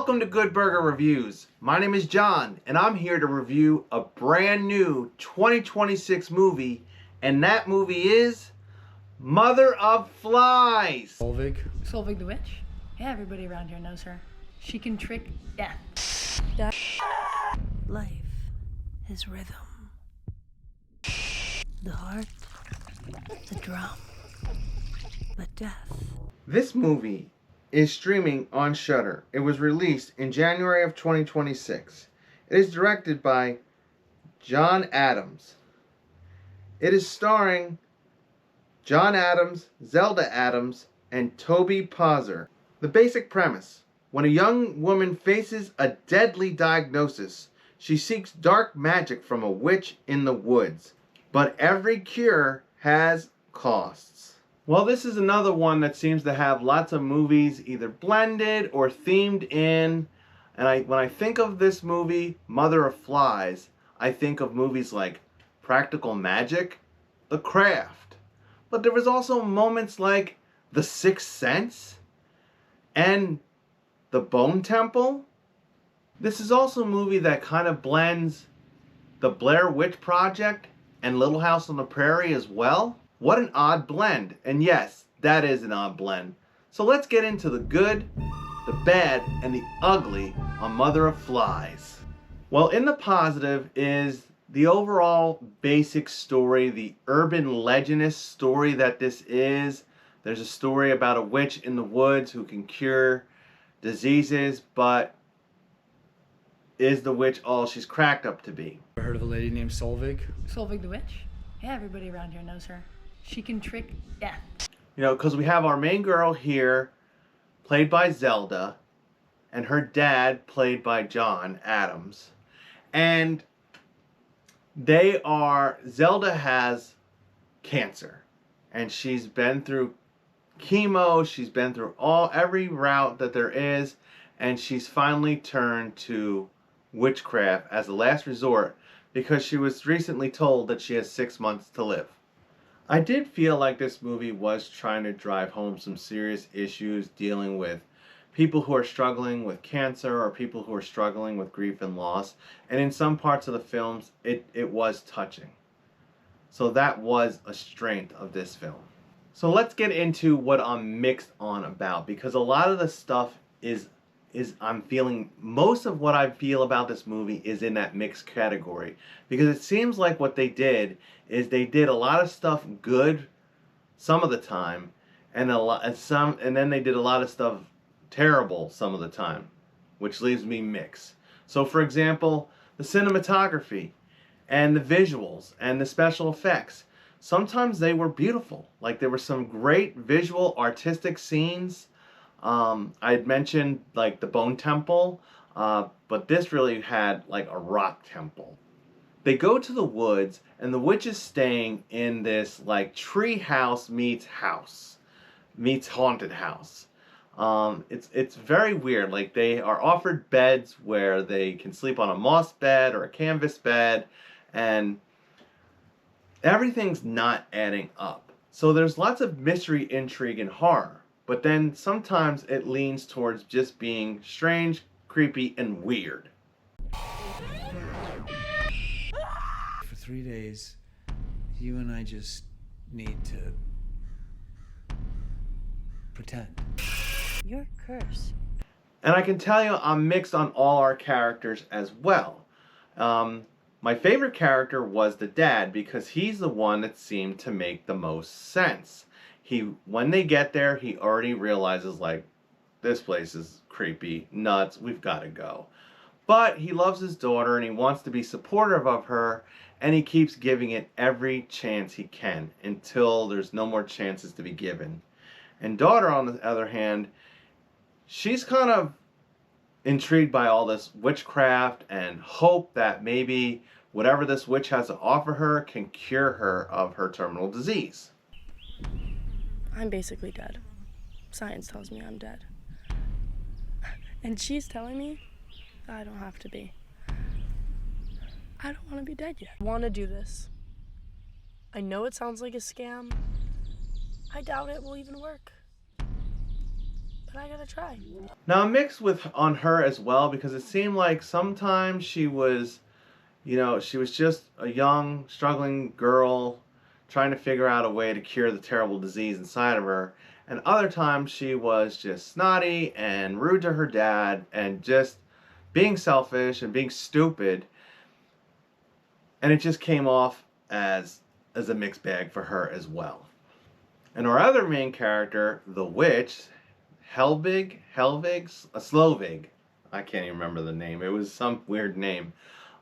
Welcome to Good Burger Reviews. My name is John, and I'm here to review a brand new 2026 movie, and that movie is Mother of Flies. Solvig the witch? Yeah, everybody around here knows her. She can trick death. Life is rhythm. The heart, the drum, the death. This movie is streaming on Shudder. It was released in January of 2026. It is directed by John Adams. It is starring John Adams, Zelda Adams, and Toby Pauser. The basic premise: when a young woman faces a deadly diagnosis, she seeks dark magic from a witch in the woods. But every cure has costs. Well, this is another one that seems to have lots of movies either blended or themed in. And when I think of this movie, Mother of Flies, I think of movies like Practical Magic, The Craft. But there was also moments like The Sixth Sense and The Bone Temple. This is also a movie that kind of blends The Blair Witch Project and Little House on the Prairie as well. What an odd blend. And yes, that is an odd blend. So let's get into the good, the bad, and the ugly on Mother of Flies. Well, in the positive is the overall basic story, the urban legendist story that this is. There's a story about a witch in the woods who can cure diseases, but is the witch all she's cracked up to be? Ever heard of a lady named Solvig? Solvig the witch? Yeah, everybody around here knows her. She can trick death. You know, because we have our main girl here, played by Zelda, and her dad, played by John Adams. And Zelda has cancer. And she's been through chemo, she's been through every route that there is, and she's finally turned to witchcraft as a last resort because she was recently told that she has 6 months to live. I did feel like this movie was trying to drive home some serious issues dealing with people who are struggling with cancer or people who are struggling with grief and loss. And in some parts of the films, it was touching. So that was a strength of this film. So let's get into what I'm mixed on about, because a lot of the stuff is I'm feeling, most of what I feel about this movie is in that mixed category, because it seems like what they did is they did a lot of stuff good some of the time, and then they did a lot of stuff terrible some of the time, which leaves me mixed. So for example, the cinematography and the visuals and the special effects, sometimes they were beautiful. Like there were some great visual artistic scenes. I had mentioned like the Bone Temple, but this really had like a rock temple. They go to the woods, and the witch is staying in this like tree house meets haunted house. It's very weird. Like they are offered beds where they can sleep on a moss bed or a canvas bed, and everything's not adding up. So there's lots of mystery, intrigue, and horror. But then sometimes it leans towards just being strange, creepy, and weird. For 3 days, you and I just need to pretend. Your curse. And I can tell you I'm mixed on all our characters as well. My favorite character was the dad, because he's the one that seemed to make the most sense. When they get there, he already realizes, like, this place is creepy, nuts, we've got to go. But he loves his daughter and he wants to be supportive of her, and he keeps giving it every chance he can until there's no more chances to be given. And daughter, on the other hand, she's kind of intrigued by all this witchcraft and hope that maybe whatever this witch has to offer her can cure her of her terminal disease. I'm basically dead. Science tells me I'm dead. And she's telling me I don't have to be. I don't want to be dead yet. I want to do this. I know it sounds like a scam. I doubt it will even work. but I gotta try. Now I'm mixed on her as well, because it seemed like sometimes she was, she was just a young, struggling girl trying to figure out a way to cure the terrible disease inside of her. And other times she was just snotty and rude to her dad and just being selfish and being stupid. And it just came off as a mixed bag for her as well. And our other main character, the witch, Helvig, Slovig. I can't even remember the name. It was some weird name.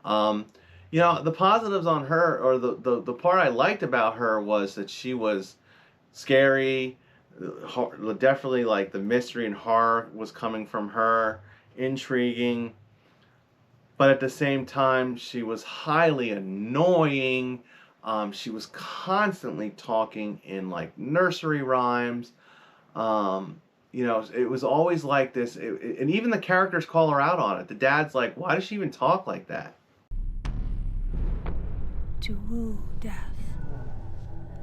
The positives on her, or the part I liked about her, was that she was scary. Definitely, like, the mystery and horror was coming from her, intriguing. But at the same time, she was highly annoying. She was constantly talking in, like, nursery rhymes. It was always like this. And even the characters call her out on it. The dad's like, why does she even talk like that? To woo death,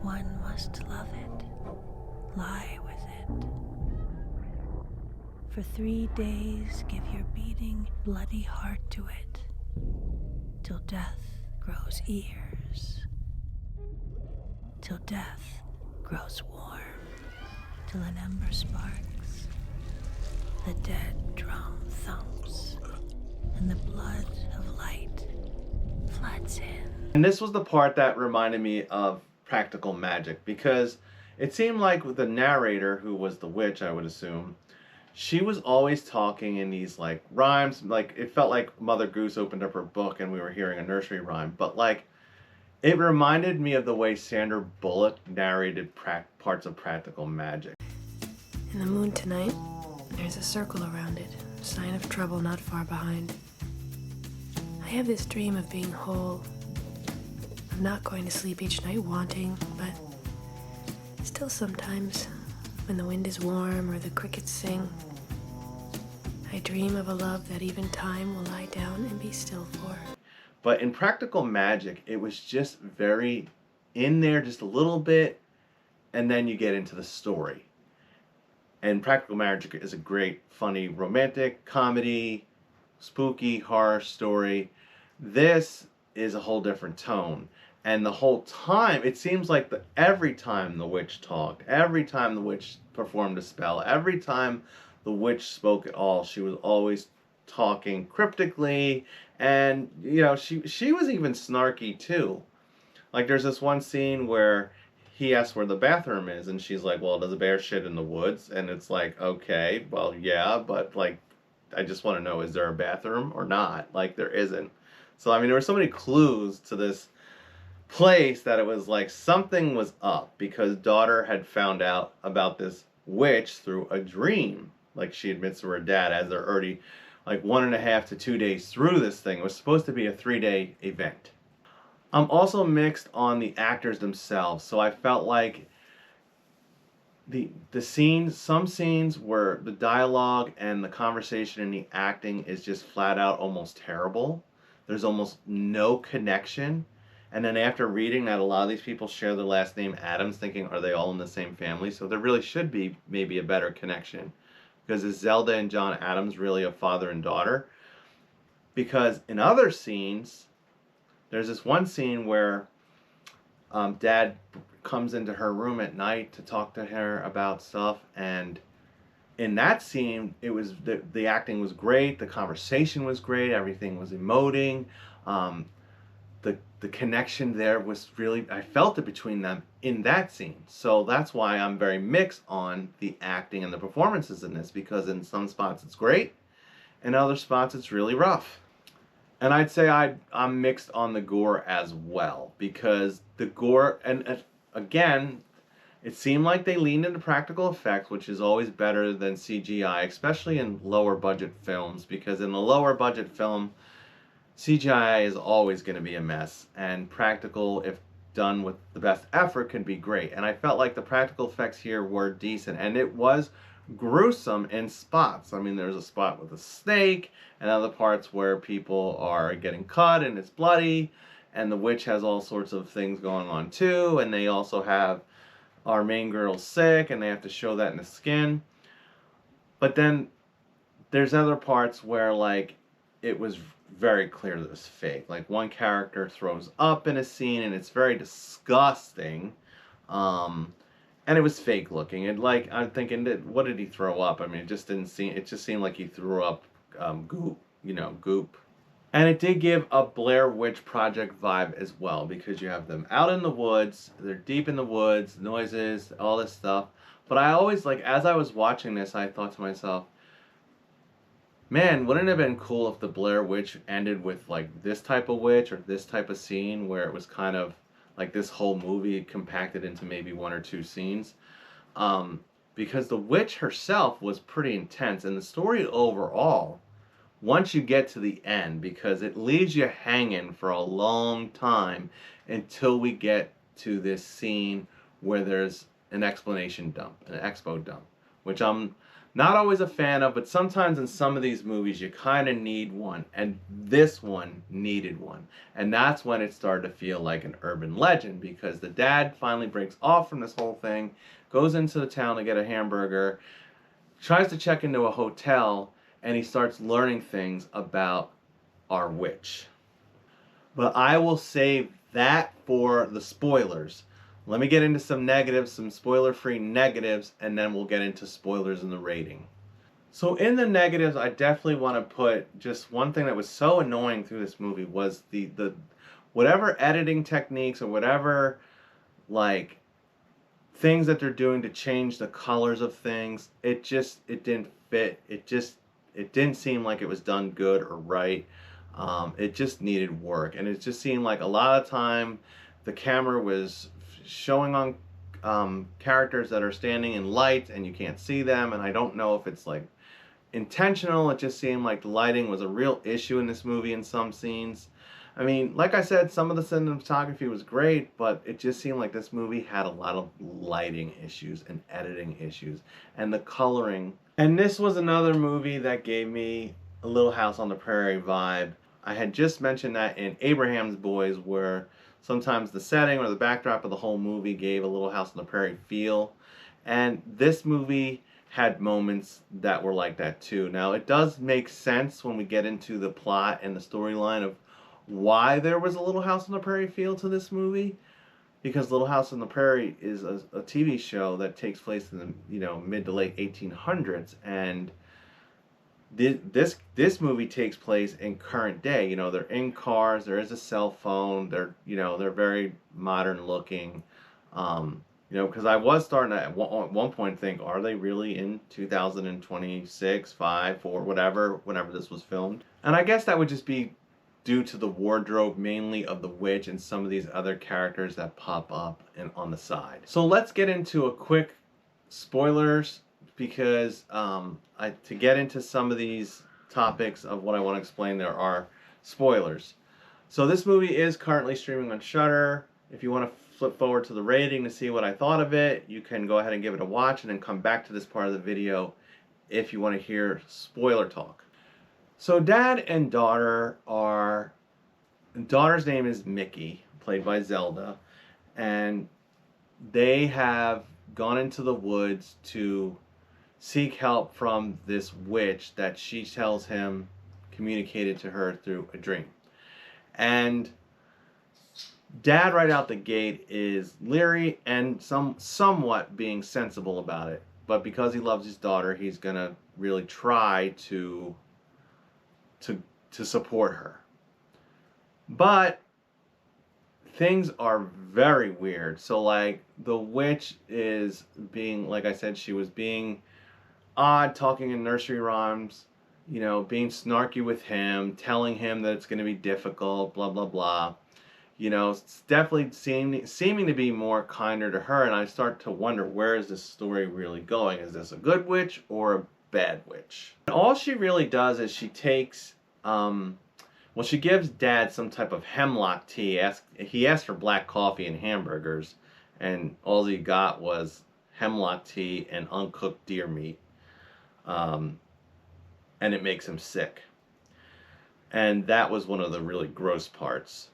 one must love it, lie with it. For 3 days give your beating, bloody heart to it, till death grows ears, till death grows warm, till an ember sparks, the dead drum thumps, and the blood of light floods in. And this was the part that reminded me of Practical Magic, because it seemed like with the narrator, who was the witch, I would assume, she was always talking in these, like, rhymes. Like, it felt like Mother Goose opened up her book and we were hearing a nursery rhyme. But, like, it reminded me of the way Sandra Bullock narrated parts of Practical Magic. In the moon tonight, there's a circle around it, a sign of trouble not far behind. I have this dream of being whole. I'm not going to sleep each night wanting, but still sometimes, when the wind is warm or the crickets sing, I dream of a love that even time will lie down and be still for. But in Practical Magic, it was just very in there, just a little bit, and then you get into the story. And Practical Magic is a great, funny, romantic, comedy, spooky, horror story. This is a whole different tone. And the whole time, it seems like every time the witch talked, every time the witch performed a spell, every time the witch spoke at all, she was always talking cryptically. And, she was even snarky too. Like, there's this one scene where he asks where the bathroom is, and she's like, well, does a bear shit in the woods? And it's like, okay, well, yeah, but, like, I just want to know, is there a bathroom or not? Like, there isn't. So, I mean, there were so many clues to this place that it was like something was up, because daughter had found out about this witch through a dream. Like, she admits to her dad, as they're already like 1.5 to 2 days through this thing. It was supposed to be a 3-day event. I'm also mixed on the actors themselves. So I felt like the scenes, some scenes where the dialogue and the conversation and the acting is just flat out almost terrible. There's almost no connection. And then after reading that a lot of these people share their last name Adams, thinking, are they all in the same family? So there really should be maybe a better connection. Because is Zelda and John Adams really a father and daughter? Because in other scenes, there's this one scene where Dad comes into her room at night to talk to her about stuff. And in that scene, it was the acting was great. The conversation was great. Everything was emoting. The connection there was really, I felt it between them in that scene. So that's why I'm very mixed on the acting and the performances in this, because in some spots it's great, and other spots it's really rough. And I'd say I'm mixed on the gore as well, because the gore, and again, it seemed like they leaned into practical effects, which is always better than CGI, especially in lower budget films, because in a lower budget film, CGI is always going to be a mess, and practical, if done with the best effort, can be great. And I felt like the practical effects here were decent, and it was gruesome in spots. I mean, there's a spot with a snake, and other parts where people are getting cut and it's bloody, and the witch has all sorts of things going on too, and they also have our main girl sick, and they have to show that in the skin. But then there's other parts where like it was very clear that it was fake. Like one character throws up in a scene and it's very disgusting. And it was fake looking. And like I'm thinking, what did he throw up? I mean, it just didn't seem. It just seemed like he threw up goop, goop. And it did give a Blair Witch Project vibe as well, because you have them out in the woods. They're deep in the woods, noises, all this stuff. But I always like, as I was watching this, I thought to myself, man, wouldn't it have been cool if the Blair Witch ended with like this type of witch or this type of scene where it was kind of like this whole movie compacted into maybe one or two scenes? Because the witch herself was pretty intense, and the story overall, once you get to the end, because it leaves you hanging for a long time until we get to this scene where there's an explanation dump, an expo dump, which I'm not always a fan of, but sometimes in some of these movies you kind of need one, and this one needed one. And that's when it started to feel like an urban legend, because the dad finally breaks off from this whole thing, goes into the town to get a hamburger, tries to check into a hotel, and he starts learning things about our witch. But I will save that for the spoilers. Let me get into some negatives, some spoiler-free negatives, and then we'll get into spoilers in the rating. So in the negatives, I definitely want to put just one thing that was so annoying through this movie was the whatever editing techniques or whatever like things that they're doing to change the colors of things. It didn't fit. It didn't seem like it was done good or right. It just needed work, and it just seemed like a lot of time the camera was showing on characters that are standing in light and you can't see them, and I don't know if it's like intentional. It just seemed like the lighting was a real issue in this movie in some scenes. I mean, like I said, some of the cinematography was great, but it just seemed like this movie had a lot of lighting issues and editing issues and the coloring. And this was another movie that gave me a Little House on the Prairie vibe. I had just mentioned that in Abraham's Boys, where sometimes the setting or the backdrop of the whole movie gave a Little House on the Prairie feel. And this movie had moments that were like that too. Now, it does make sense when we get into the plot and the storyline of why there was a Little House on the Prairie feel to this movie. Because Little House on the Prairie is a TV show that takes place in the mid to late 1800s, and this movie takes place in current day. They're in cars. There is a cell phone. They're very modern looking. Because I was starting to at one point think, are they really in 2026, 5, 4, whenever this was filmed? And I guess that would just be due to the wardrobe mainly of the witch and some of these other characters that pop up on the side. So let's get into a quick spoilers, because to get into some of these topics of what I want to explain, there are spoilers. So this movie is currently streaming on Shudder. If you want to flip forward to the rating to see what I thought of it, you can go ahead and give it a watch and then come back to this part of the video if you want to hear spoiler talk. So dad and daughter daughter's name is Mickey, played by Zelda, and they have gone into the woods to seek help from this witch that she tells him communicated to her through a dream. And dad right out the gate is leery and somewhat being sensible about it, but because he loves his daughter, he's gonna really try to support her. But things are very weird. So like the witch is being, like I said, she was being odd, talking in nursery rhymes, being snarky with him, telling him that it's going to be difficult, blah blah blah. It's definitely seeming to be more kinder to her, and I start to wonder, where is this story really going? Is this a good witch or a bad witch? And all she really does is she takes she gives dad some type of hemlock tea. He asked for black coffee and hamburgers, and all he got was hemlock tea and uncooked deer meat. And it makes him sick. And that was one of the really gross parts.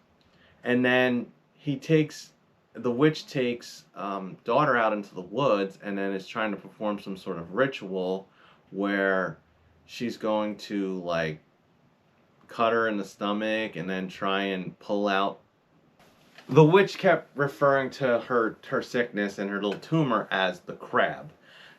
And then the witch takes daughter out into the woods, and then is trying to perform some sort of ritual where she's going to like cut her in the stomach and then try and pull out. The witch kept referring to her sickness and her little tumor as the crab.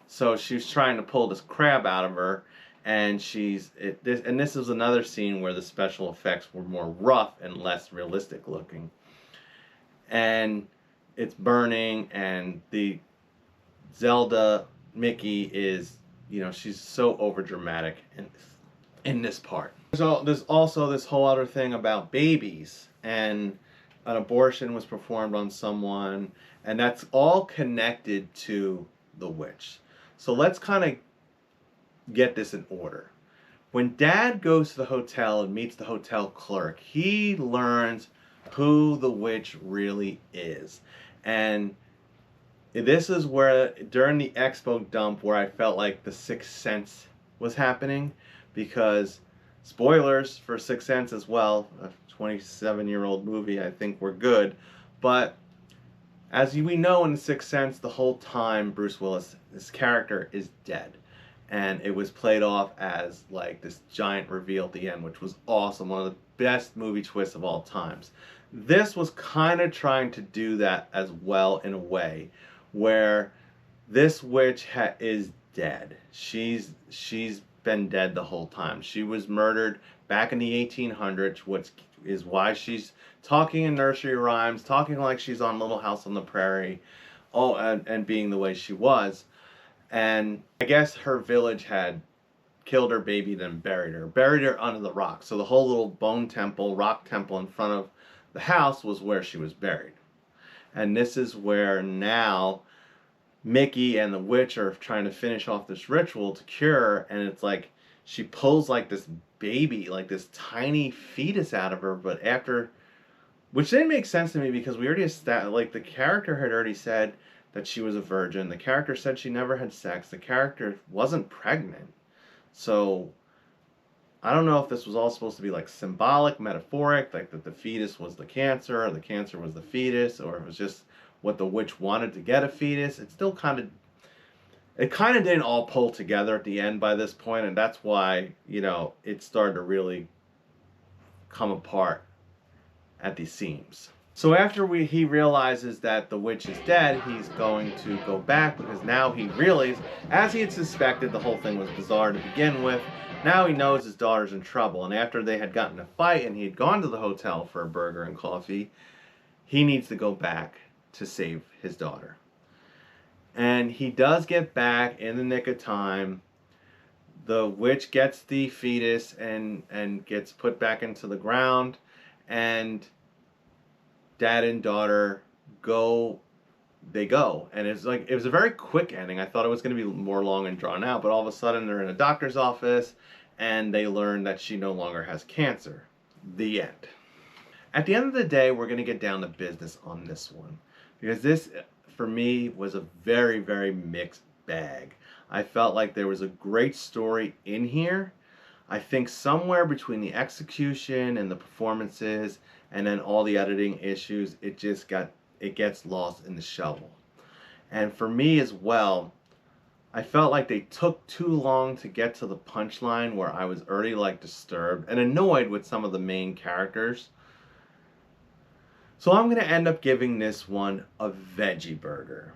So she was trying to pull this crab out of her, and this is another scene where the special effects were more rough and less realistic looking. And it's burning, and the Zelda Mickey is, she's so over dramatic in this part. There's also this whole other thing about babies, and an abortion was performed on someone, and that's all connected to the witch. So let's kind of get this in order. When Dad goes to the hotel and meets the hotel clerk, he learns who the witch really is. And this is where, during the expo dump, where I felt like the Sixth Sense was happening, because spoilers for Sixth Sense as well, a 27-year-old movie, I think we're good. But as we know in The Sixth Sense, the whole time Bruce Willis, his character, is dead. And it was played off as like this giant reveal at the end, which was awesome. One of the best movie twists of all times. This was kind of trying to do that as well, in a way, where this witch is dead. She's been dead the whole time. She was murdered back in the 1800s, which is why she's talking in nursery rhymes, talking like she's on Little House on the Prairie, and being the way she was. And I guess her village had killed her baby, then buried her under the rock. So the whole little bone temple, rock temple in front of the house was where she was buried. And this is where now Mickey and the witch are trying to finish off this ritual to cure her, and it's like she pulls like this baby, like this tiny fetus out of her, but after, which didn't make sense to me, because we already established, like, the character had already said that she was a virgin. The character said she never had sex. The character wasn't pregnant. So I don't know if this was all supposed to be like symbolic, metaphoric, like that the fetus was the cancer, or the cancer was the fetus, or it was just what the witch wanted to get a fetus. It still kind of didn't all pull together at the end by this point, and that's why, it started to really come apart at the seams. So after he realizes that the witch is dead, he's going to go back, because now he realizes, as he had suspected, the whole thing was bizarre to begin with. Now he knows his daughter's in trouble, and after they had gotten in a fight and he had gone to the hotel for a burger and coffee, he needs to go back to save his daughter. And he does get back in the nick of time. The witch gets the fetus and gets put back into the ground, and Dad and daughter go, and it was a very quick ending. I thought it was going to be more long and drawn out, but all of a sudden they're in a doctor's office and they learn that she no longer has cancer. The end. At the end of the day, we're going to get down to business on this one, because this, for me, was a very, very mixed bag. I felt like there was a great story in here. I think somewhere between the execution and the performances and then all the editing issues, it gets lost in the shuffle. And for me as well, I felt like they took too long to get to the punchline, where I was already like disturbed and annoyed with some of the main characters. So I'm going to end up giving this one a veggie burger.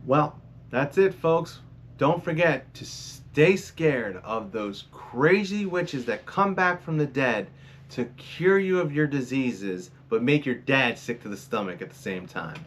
Well, that's it, folks. Don't forget to stay scared of those crazy witches that come back from the dead to cure you of your diseases, but make your dad sick to the stomach at the same time.